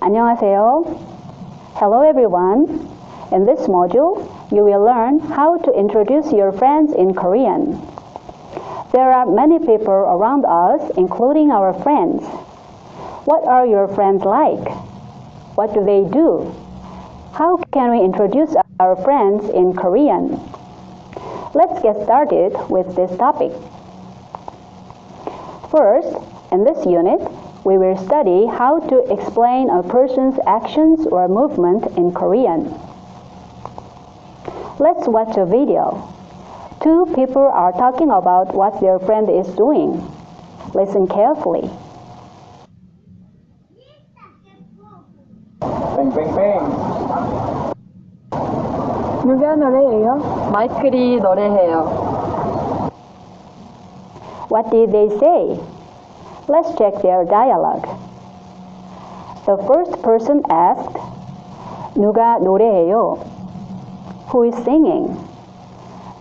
안녕하세요. Hello everyone. In this module, you will learn how to introduce your friends in Korean. There are many people around us, including our friends. What are your friends like? What do they do? How can we introduce our friends in Korean? Let's get started with this topic. First, in this unit, we will study how to explain a person's actions or movement in Korean. Let's watch a video. Two people are talking about what their friend is doing. Listen carefully. 뺑뺑뺑. 누가 노래해요? 마이클이 노래해요. What did they say? Let's check their dialogue. The first person asked, 누가 노래해요? Who is singing?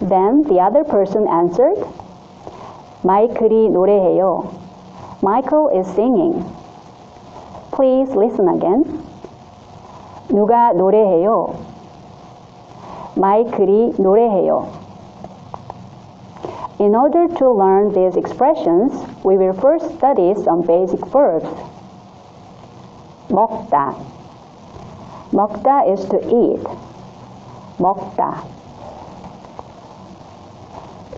Then the other person answered, 마이클이 노래해요. Michael is singing. Please listen again. 누가 노래해요? 마이클이 노래해요. In order to learn these expressions, we will first study some basic verbs. 먹다. 먹다 is to eat. 먹다.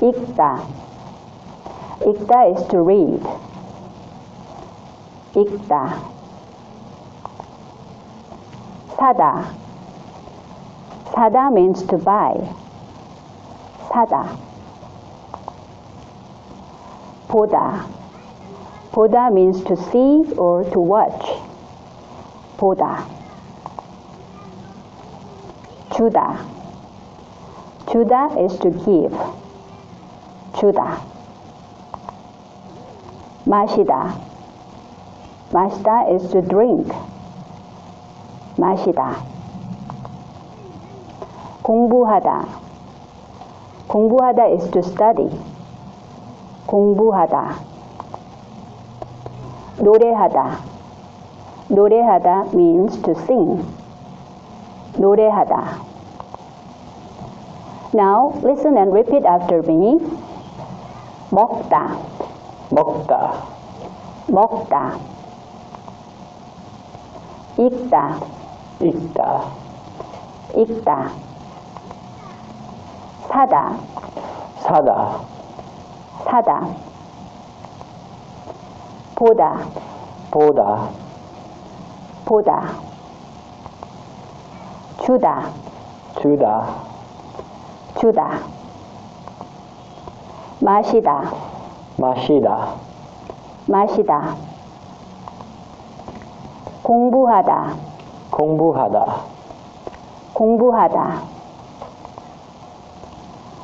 읽다. 읽다 is to read. 읽다. 사다. 사다 means to buy. 사다. 보다. 보다 means to see or to watch. 보다. 주다. 주다 is to give. 주다. 마시다. 마시다 is to drink. 마시다. 공부하다. 공부하다 is to study. 공부하다. 노래하다. 노래하다 means to sing. 노래하다. Now listen and repeat after me. 먹다. 먹다. 먹다. 읽다. 읽다. 읽다. 사다. 사다. 사다. 보다. 보다. 보다. 주다. 주다. 주다. 마시다. 마시다. 마시다. 공부하다. 공부하다. 공부하다.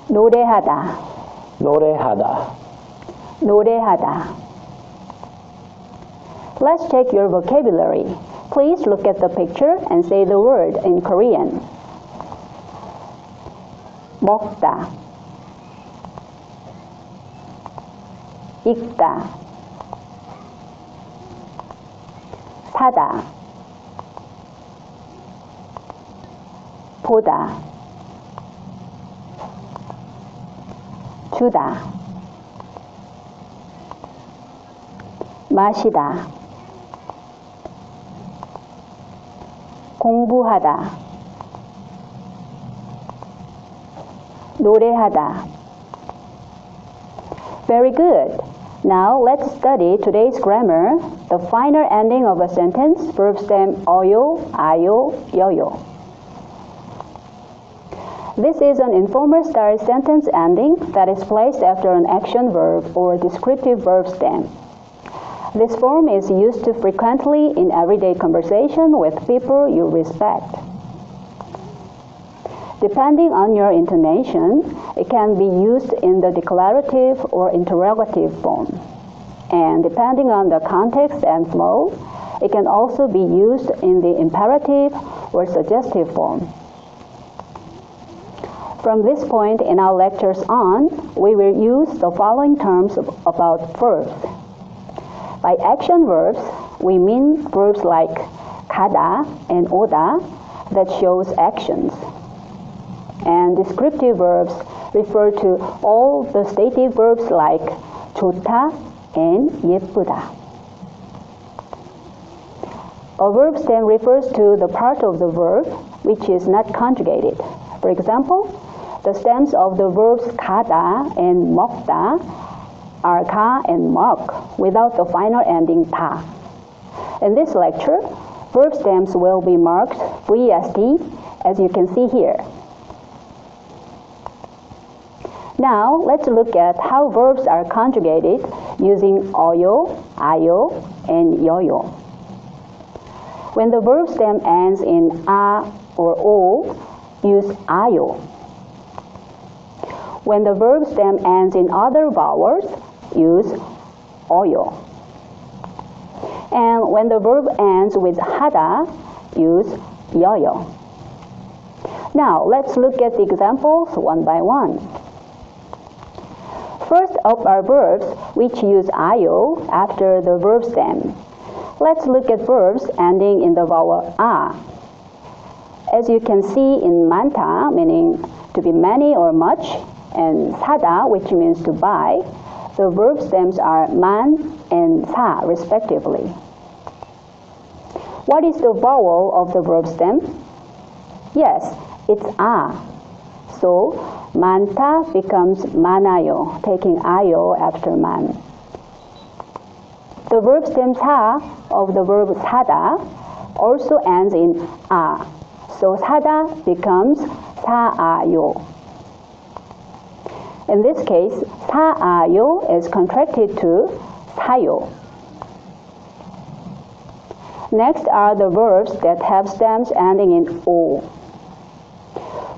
노래하다. 노래하다. 노래하다. Let's check your vocabulary. Please look at the picture and say the word in Korean. 먹다. 읽다. 사다. 보다. 주다. 마시다. 공부하다. 노래하다. Very good. Now let's study today's grammar, the final ending of a sentence, verb stem 어요, 아요, 여요. This is an informal style sentence ending that is placed after an action verb or descriptive verb stem. This form is used frequently in everyday conversation with people you respect. Depending on your intonation, it can be used in the declarative or interrogative form. And depending on the context and flow, it can also be used in the imperative or suggestive form. From this point in our lectures on, we will use the following terms about verbs. By action verbs, we mean verbs like 가다 and 오다 that shows actions. And descriptive verbs refer to all the stative verbs like 좋다 and 예쁘다. A verb stem refers to the part of the verb which is not conjugated. For example, the stems of the verbs 가다 and 먹다 are 가 and 먹 without the final ending 다. In this lecture, verb stems will be marked VST as you can see here. Now, let's look at how verbs are conjugated using 어요, 아요, and 여요. When the verb stem ends in a or o, use 아요. When the verb stem ends in other vowels, use 어요. And when the verb ends with 하다, use 여요. Now, let's look at the examples one by one. First up are verbs which use ayo after the verb stem. Let's look at verbs ending in the vowel a. As you can see in 많다, meaning to be many or much, and 사다, which means to buy, the verb stems are 만 and 사, respectively. What is the vowel of the verb stem? Yes, it's a. So, 많다 becomes 많아요, taking 아요 after 만. The verb stem 사 of the verb 사다 also ends in a. So, 사다 becomes 사아요. In this case, 사아요 is contracted to 사요. Next are the verbs that have stems ending in o.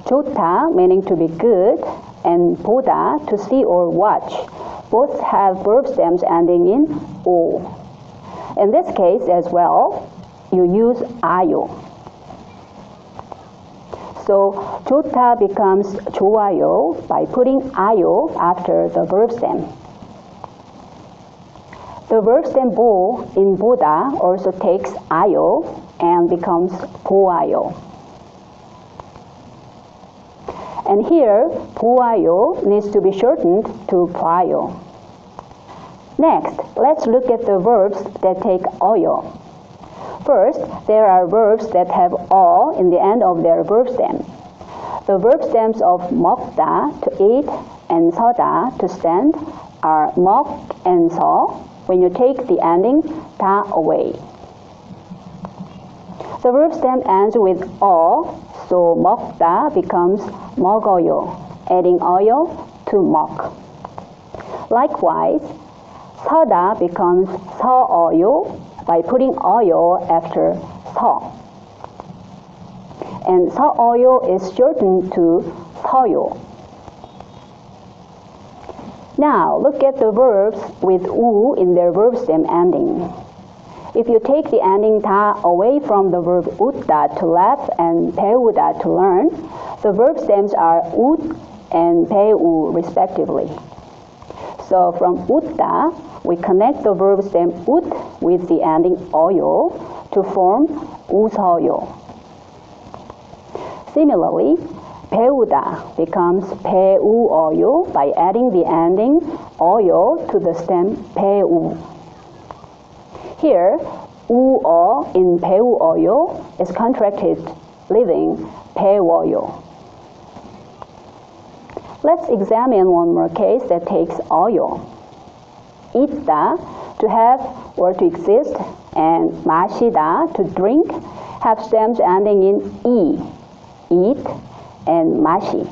좋다, meaning to be good, and 보다, to see or watch, both have verb stems ending in o. In this case as well, you use 아요. So 좋다 becomes 좋아요 by putting 아요 after the verb stem. The verb stem 보 in 보다 also takes 아요 and becomes 보아요. And here, 보아요 needs to be shortened to 봐요. Next, let's look at the verbs that take 어요. First, there are verbs that have 어 in the end of their verb stem. The verb stems of 먹다, to eat, and 서다, to stand, are 먹 and 서 when you take the ending 다 away. The verb stem ends with 어, so 먹다 becomes 먹어요, adding 어요 to 먹. Likewise, 서다 becomes 서어요 by putting 어요 after 서. And 서어요 is shortened to 서요. Now, look at the verbs with 우 in their verb stem ending. If you take the ending 다 away from the verb 웃다 to laugh and 배우다 to learn, the verb stems are 웃 and 배우 respectively. So from 웃다, we connect the verb stem 웃 with the ending 어요 to form 웃어요. Similarly, 배우다 becomes 배우어요 by adding the ending 어요 to the stem 배우. Here, 우어 in 배우어요 is contracted, leaving 배워요. Let's examine one more case that takes 어요. 있다, to have or to exist, and 마시다, to drink, have stems ending in 이, eat, and 마시.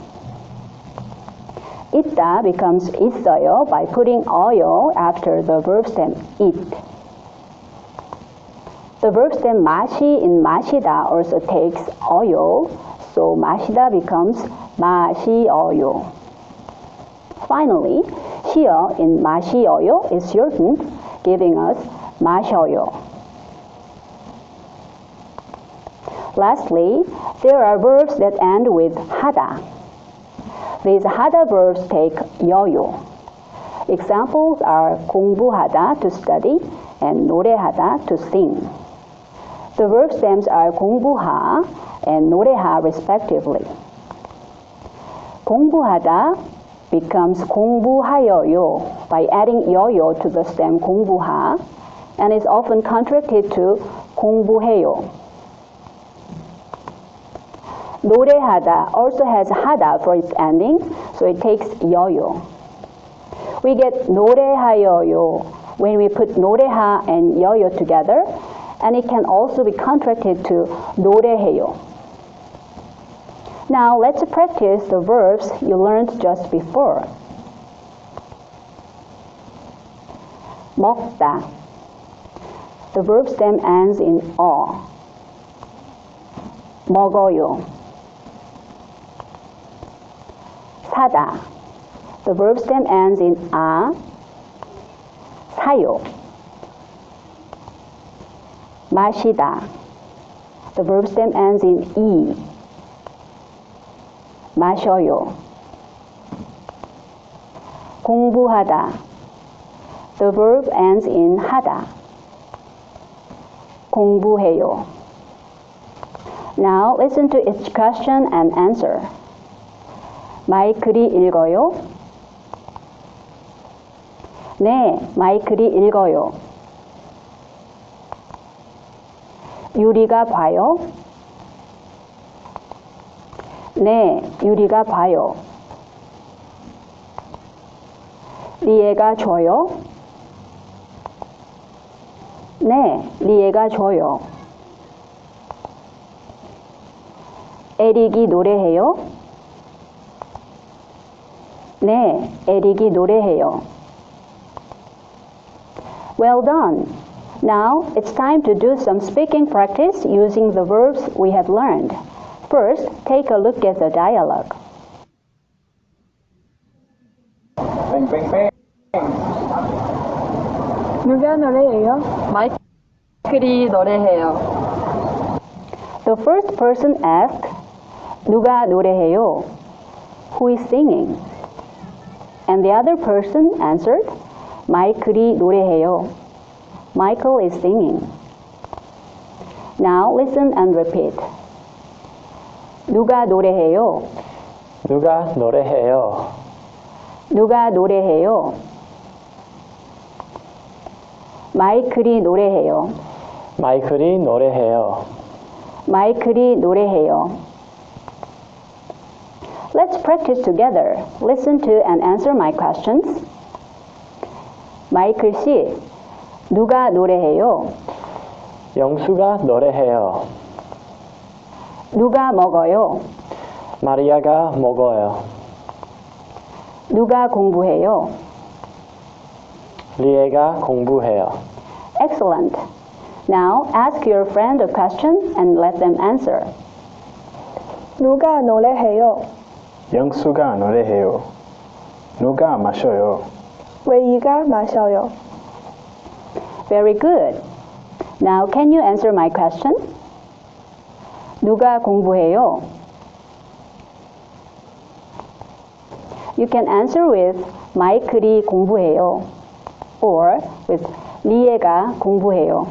있다 becomes 있어요 by putting 어요 after the verb stem eat. The verb stem 마시 in 마시다 also takes 어요, so 마시다 becomes 마시어요. Finally, 시어 in 마시어요 is shortened, giving us 마셔요. Lastly, there are verbs that end with 하다. These 하다 verbs take 여요. Examples are 공부하다, to study, and 노래하다, to sing. The verb stems are 공부하 and 노래하 respectively. 공부하다 becomes 공부하여요 by adding yoyo to the stem 공부하 and is often contracted to 공부해요. 노래하다 also has 하다 for its ending, so it takes yoyo. We get 노래하여요 when we put 노래하 and yoyo together, and it can also be contracted to 노래해요. Now let's practice the verbs you learned just before. 먹다. The verb stem ends in 어. 먹어요. 사다. The verb stem ends in 아. 사요. 마시다. The verb stem ends in 이. 마셔요. 공부하다. The verb ends in 하다. 공부해요. Now listen to each question and answer. 마이클이 읽어요? 네, 마이클이 읽어요. 유리가 봐요? 네, 유리가 봐요. 리에가 줘요? 네, 리에가 줘요. 에릭이 노래해요? 네, 에릭이 노래해요. Well done. Now it's time to do some speaking practice using the verbs we have learned. First, take a look at the dialogue. 뺑뺑뺑. 누가 노래해요? 마이클이 노래해요. The first person asked, 누가 노래해요? Who is singing? And the other person answered, 마이클이 노래해요. Michael is singing. Now listen and repeat. 누가 노래해요? 누가 노래해요? 누가 노래해요? 마이클이 노래해요. 마이클이 노래해요. 마이클이 노래해요. Let's practice together. Listen to and answer my questions. 마이클 씨, 누가 노래해요? 영수가 노래해요. 누가 먹어요? 마리아가 먹어요. 누가 공부해요? 리에가 공부해요. Excellent. Now ask your friend a question and let them answer. 누가 노래해요? 영수가 노래해요. 누가 마셔요? 웨이가 마셔요. Very good. Now can you answer my question? 누가 공부해요? You can answer with 마이클이 공부해요 or with 리에가 공부해요.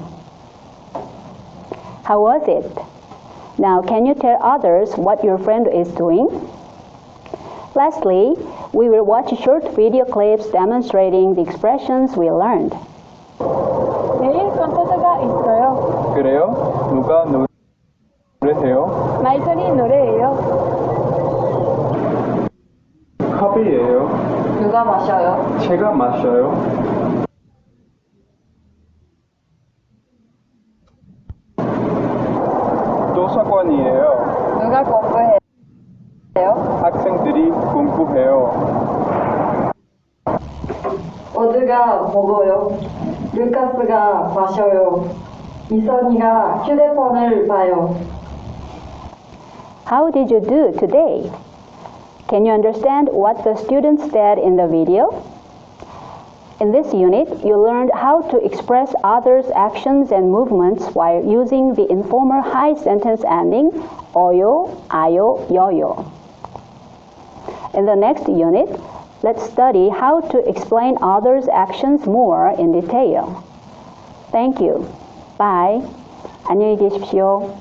How was it? Now can you tell others what your friend is doing? Lastly, we will watch short video clips demonstrating the expressions we learned. 내일 콘서트가 있어요. 그래요? 누가 노래해요? 마이클이 노래해요. 커피예요. 누가 마셔요? 제가 마셔요. 도서관이에요. 누가 공부해요? 학생들이 공부해요. 어드가 먹어요. 루카스가 마셔요. 이선이가 휴대폰을 봐요. How did you do today? Can you understand what the students said in the video? In this unit, you learned how to express others' actions and movements while using the informal high sentence ending 어요, 아요, 여요. In the next unit, let's study how to explain others' actions more in detail. Thank you. Bye. 안녕히 계십시오.